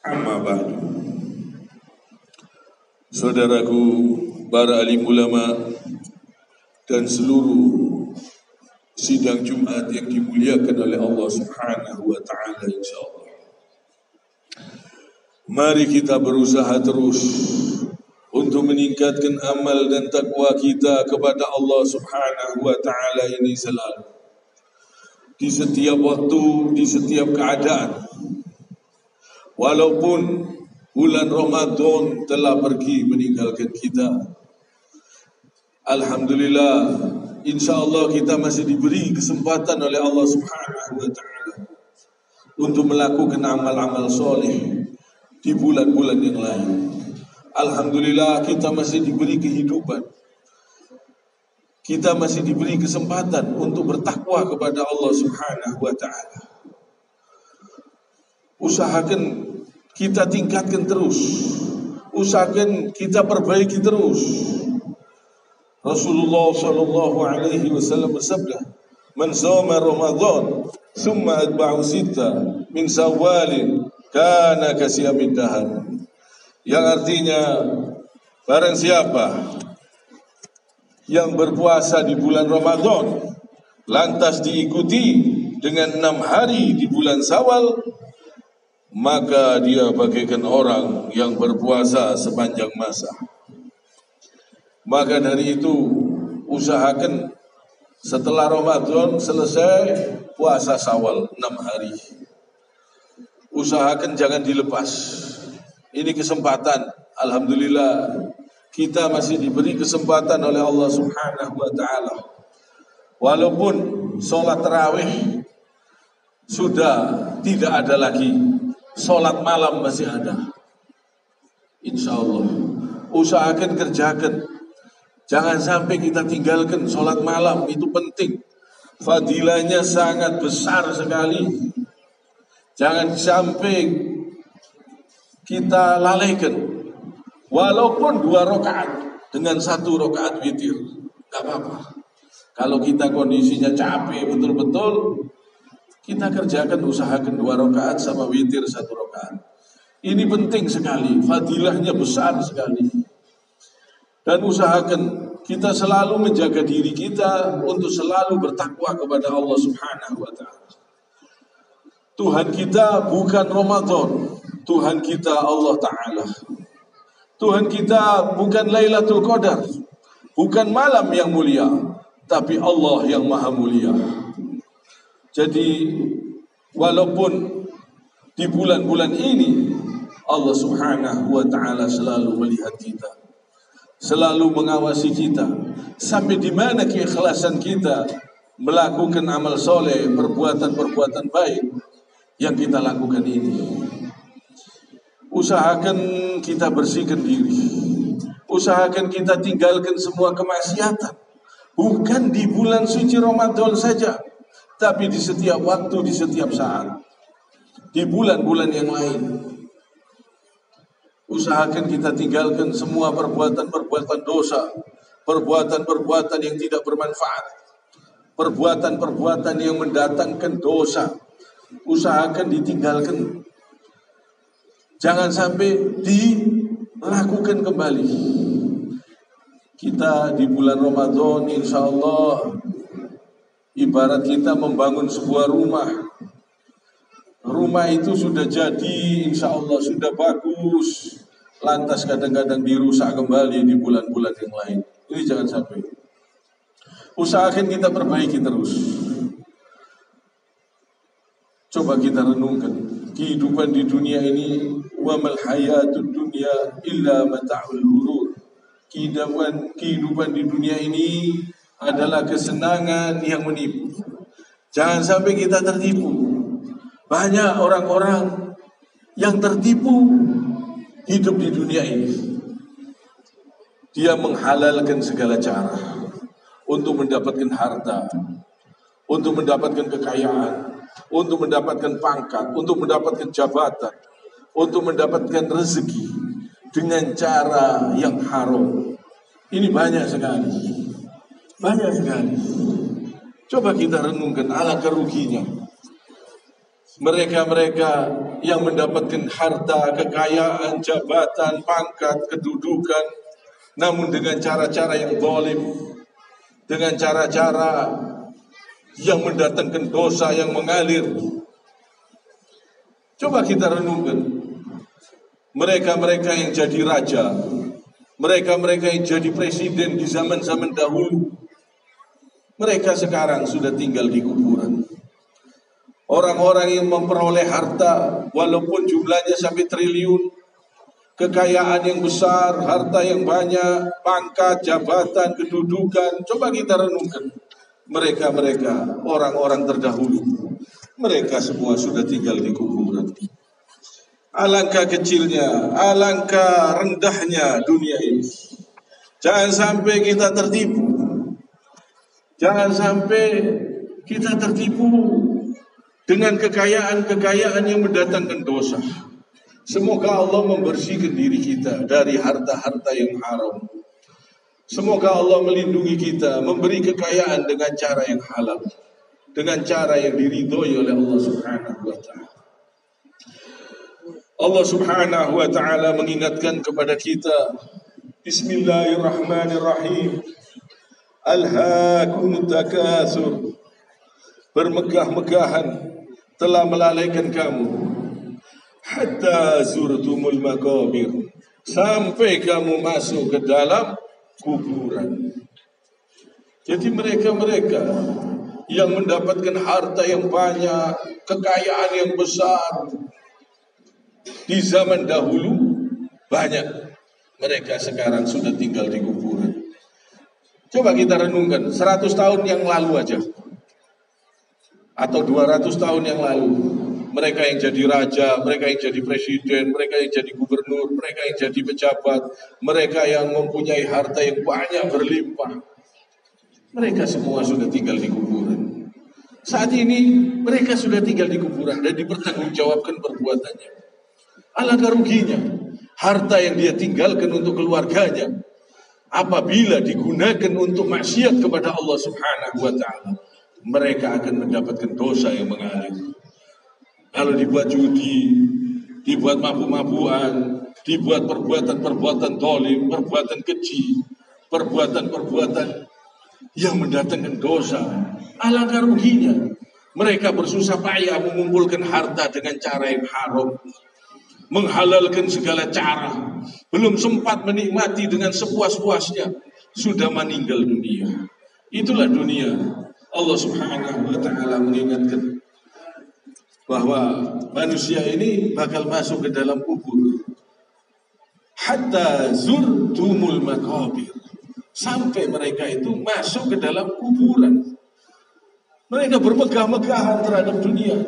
Amma ba'du. Saudaraku, para alim ulama dan seluruh sidang Jumat yang dimuliakan oleh Allah Subhanahu wa taala, insyaallah. Mari kita berusaha terus untuk meningkatkan amal dan takwa kita kepada Allah Subhanahu wa taala ini selalu. Di setiap waktu, di setiap keadaan. Walaupun bulan Ramadan telah pergi meninggalkan kita, alhamdulillah, insyaallah kita masih diberi kesempatan oleh Allah Subhanahu wa taala untuk melakukan amal-amal soleh di bulan-bulan yang lain. Alhamdulillah kita masih diberi kehidupan. Kita masih diberi kesempatan untuk bertakwa kepada Allah Subhanahu wa taala. Usahakan kita tingkatkan terus. Usahakan kita perbaiki terus. Rasulullah sallallahu alaihi wasallam bersabda, "Man shoma Ramadan, thumma atba'ahu sitta min Shawwal, kana kasiyamid dahar." Yang artinya, barang siapa yang berpuasa di bulan Ramadan lantas diikuti dengan 6 hari di bulan Syawal, maka dia bagaikan orang yang berpuasa sepanjang masa. Maka dari itu, usahakan setelah Ramadan selesai, puasa Syawal 6 hari. Usahakan jangan dilepas. Ini kesempatan, alhamdulillah, kita masih diberi kesempatan oleh Allah Subhanahu wa taala. Walaupun sholat tarawih sudah tidak ada lagi, sholat malam masih ada. Insyaallah, usahakan kerjakan. Jangan sampai kita tinggalkan sholat malam, itu penting. Fadilahnya sangat besar sekali. Jangan sampai kita lalaikan. Walaupun 2 rakaat dengan 1 rakaat witir, gak apa-apa. Kalau kita kondisinya capek betul-betul, kita kerjakan, usahakan 2 rakaat sama witir 1 rakaat. Ini penting sekali, fadilahnya besar sekali. Dan usahakan kita selalu menjaga diri kita untuk selalu bertakwa kepada Allah Subhanahu wa taala. Tuhan kita bukan Ramadan, Tuhan kita Allah Ta'ala. Tuhan kita bukan Lailatul Qadar, bukan malam yang mulia, tapi Allah yang maha mulia. Jadi walaupun di bulan-bulan ini Allah Subhanahu wa taala selalu melihat kita, selalu mengawasi kita, sampai di mana keikhlasan kita melakukan amal soleh, perbuatan-perbuatan baik yang kita lakukan ini. Usahakan kita bersihkan diri. Usahakan kita tinggalkan semua kemaksiatan. Bukan di bulan suci Ramadan saja, tapi di setiap waktu, di setiap saat. Di bulan-bulan yang lain. Usahakan kita tinggalkan semua perbuatan-perbuatan dosa, perbuatan-perbuatan yang tidak bermanfaat, perbuatan-perbuatan yang mendatangkan dosa. Usahakan ditinggalkan. Jangan sampai dilakukan kembali. Kita di bulan Ramadan, insya Allah, ibarat kita membangun sebuah rumah. Rumah itu sudah jadi, insya Allah sudah bagus. Lantas kadang-kadang dirusak kembali di bulan-bulan yang lain. Ini jangan sampai. Usahakan kita perbaiki terus. Coba kita renungkan kehidupan di dunia ini, wa mal hayatud dunya illa mata'ul ghurur. Kehidupan di dunia ini adalah kesenangan yang menipu. Jangan sampai kita tertipu. Banyak orang-orang yang tertipu hidup di dunia ini. Dia menghalalkan segala cara untuk mendapatkan harta, untuk mendapatkan kekayaan, untuk mendapatkan pangkat, untuk mendapatkan jabatan, untuk mendapatkan rezeki dengan cara yang haram. Ini banyak sekali. Banyak sekali. Coba kita renungkan alangkah ruginya. Mereka-mereka yang mendapatkan harta, kekayaan, jabatan, pangkat, kedudukan, namun dengan cara-cara yang zalim, dengan cara-cara yang mendatangkan dosa yang mengalir. Coba kita renungkan, mereka-mereka yang jadi raja, mereka-mereka yang jadi presiden di zaman-zaman dahulu, mereka sekarang sudah tinggal di kuburan. Orang-orang yang memperoleh harta, walaupun jumlahnya sampai triliun, kekayaan yang besar, harta yang banyak, pangkat, jabatan, kedudukan, coba kita renungkan. Mereka-mereka, orang-orang terdahulu, mereka semua sudah tinggal di kuburan. Alangkah kecilnya, alangkah rendahnya dunia ini. Jangan sampai kita tertipu. Jangan sampai kita tertipu dengan kekayaan-kekayaan yang mendatangkan dosa. Semoga Allah membersihkan diri kita dari harta-harta yang haram. Semoga Allah melindungi kita, memberi kekayaan dengan cara yang halal, dengan cara yang diridhoi oleh Allah Subhanahu wa taala. Allah Subhanahu wa taala mengingatkan kepada kita, Bismillahirrahmanirrahim. Alhaakumut takatsur. Bermegah-megahan telah melalaikan kamu hatta zurtumul maqabir, sampai kamu masuk ke dalam kuburan. Jadi mereka-mereka yang mendapatkan harta yang banyak, kekayaan yang besar di zaman dahulu, banyak mereka sekarang sudah tinggal di kuburan. Coba kita renungkan 100 tahun yang lalu aja, atau 200 tahun yang lalu, mereka yang jadi raja, mereka yang jadi presiden, mereka yang jadi gubernur, mereka yang jadi pejabat, mereka yang mempunyai harta yang banyak berlimpah, mereka semua sudah tinggal di kuburan. Saat ini mereka sudah tinggal di kuburan dan dipertanggungjawabkan perbuatannya. Alangkah ruginya harta yang dia tinggalkan untuk keluarganya apabila digunakan untuk maksiat kepada Allah Subhanahu wa taala. Mereka akan mendapatkan dosa yang mengalir. Kalau dibuat judi, dibuat mabuk-mabukan, dibuat perbuatan-perbuatan zalim, perbuatan keji, perbuatan-perbuatan yang mendatangkan dosa, alangkah ruginya. Mereka bersusah payah mengumpulkan harta dengan cara yang haram, menghalalkan segala cara, belum sempat menikmati dengan sepuas-puasnya, sudah meninggal dunia. Itulah dunia. Allah Subhanahu wa taala mengingatkan bahwa manusia ini bakal masuk ke dalam kubur. Hatta zurtumul maqabir, sampai mereka itu masuk ke dalam kuburan. Mereka bermegah-megahan terhadap dunia,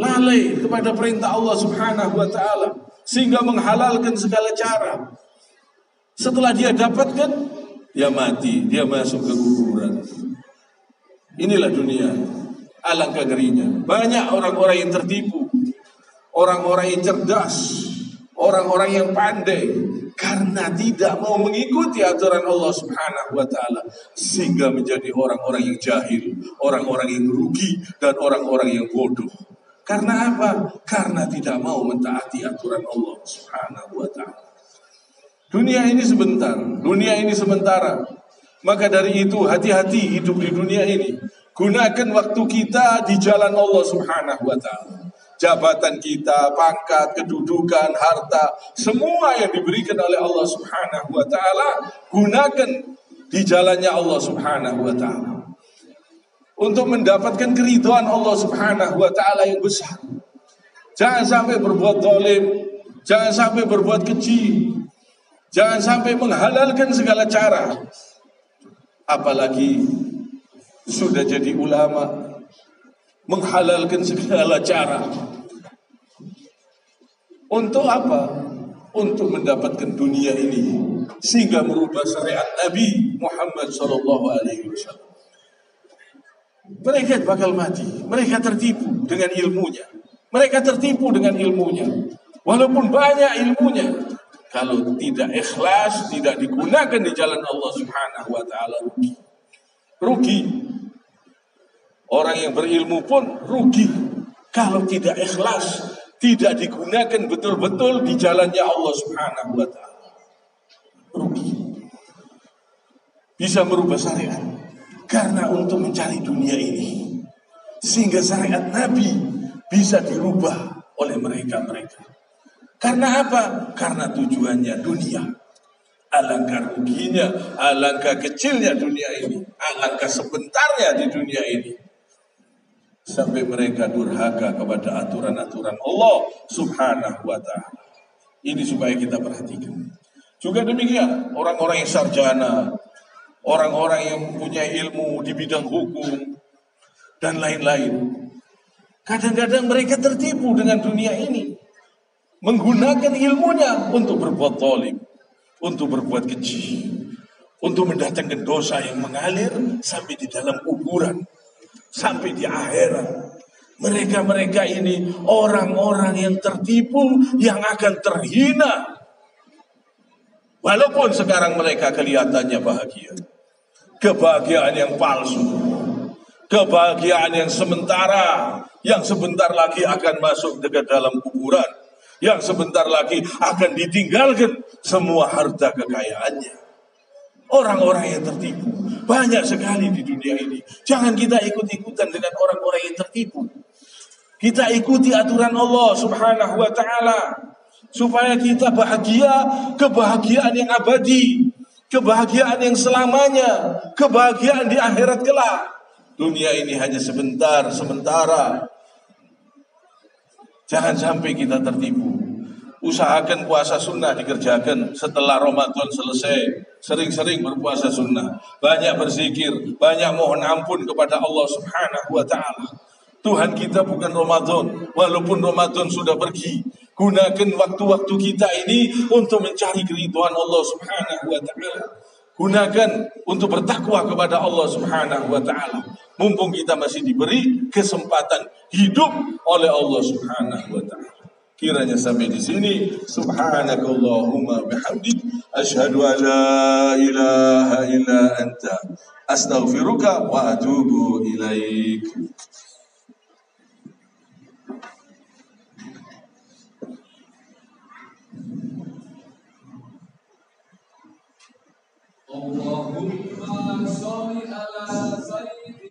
lalai kepada perintah Allah Subhanahu wa taala, sehingga menghalalkan segala cara. Setelah dia dapatkan, dia mati, dia masuk ke kuburan. Inilah dunia. Alangkah ngerinya. Banyak orang-orang yang tertipu, orang-orang yang cerdas, orang-orang yang pandai, karena tidak mau mengikuti aturan Allah Subhanahu wa taala, sehingga menjadi orang-orang yang jahil, orang-orang yang rugi, dan orang-orang yang bodoh. Karena apa? Karena tidak mau mentaati aturan Allah Subhanahu wa taala. Dunia ini sebentar, dunia ini sementara. Maka dari itu hati-hati hidup di dunia ini. Gunakan waktu kita di jalan Allah Subhanahu wa taala. Jabatan kita, pangkat, kedudukan, harta, semua yang diberikan oleh Allah Subhanahu wa taala, gunakan di jalannya Allah Subhanahu wa taala, untuk mendapatkan keridhaan Allah Subhanahu wa taala yang besar. Jangan sampai berbuat zalim, jangan sampai berbuat keji, jangan sampai menghalalkan segala cara. Apalagi sudah jadi ulama, menghalalkan segala cara. Untuk apa? Untuk mendapatkan dunia ini, sehingga merubah syariat Nabi Muhammad SAW. Mereka bakal mati. Mereka tertipu dengan ilmunya. Mereka tertipu dengan ilmunya. Walaupun banyak ilmunya, kalau tidak ikhlas, tidak digunakan di jalan Allah Subhanahu wa taala, rugi. Rugi. Orang yang berilmu pun rugi. Kalau tidak ikhlas, tidak digunakan betul-betul di jalannya Allah Subhanahu wa ta'ala, rugi. Bisa merubah syariat karena untuk mencari dunia ini, sehingga syariat Nabi bisa dirubah oleh mereka-mereka. Karena apa? Karena tujuannya dunia. Alangkah ruginya, alangkah kecilnya dunia ini, alangkah sebentarnya di dunia ini, sampai mereka durhaka kepada aturan-aturan Allah Subhanahu wa ta'ala. Ini supaya kita perhatikan. Juga demikian, orang-orang yang sarjana, orang-orang yang mempunyai ilmu di bidang hukum dan lain-lain, kadang-kadang mereka tertipu dengan dunia ini, menggunakan ilmunya untuk berbuat zalim, untuk berbuat keji, untuk mendatangkan dosa yang mengalir sampai di dalam kuburan, sampai di akhirat. Mereka-mereka ini orang-orang yang tertipu, yang akan terhina. Walaupun sekarang mereka kelihatannya bahagia. Kebahagiaan yang palsu, kebahagiaan yang sementara, yang sebentar lagi akan masuk ke dalam kuburan, yang sebentar lagi akan ditinggalkan semua harta kekayaannya. Orang-orang yang tertipu banyak sekali di dunia ini. Jangan kita ikut-ikutan dengan orang-orang yang tertipu. Kita ikuti aturan Allah Subhanahu wa ta'ala, supaya kita bahagia, kebahagiaan yang abadi, kebahagiaan yang selamanya, kebahagiaan di akhirat kelak. Dunia ini hanya sebentar, sementara. Jangan sampai kita tertipu. Usahakan puasa sunnah dikerjakan setelah Ramadan selesai. Sering-sering berpuasa sunnah, banyak berzikir, banyak mohon ampun kepada Allah Subhanahu wa ta'ala. Tuhan kita bukan Ramadan, walaupun Ramadan sudah pergi. Gunakan waktu-waktu kita ini untuk mencari keridhaan Allah Subhanahu wa ta'ala. Gunakan untuk bertakwa kepada Allah Subhanahu wa ta'ala. Mumpung kita masih diberi kesempatan hidup oleh Allah Subhanahu wa ta'ala. Kiranya sampai di sini. Subhanakallahumma bihamdik, asyhadu an la ilaha illa anta, astaghfiruka wa atubu ilaik.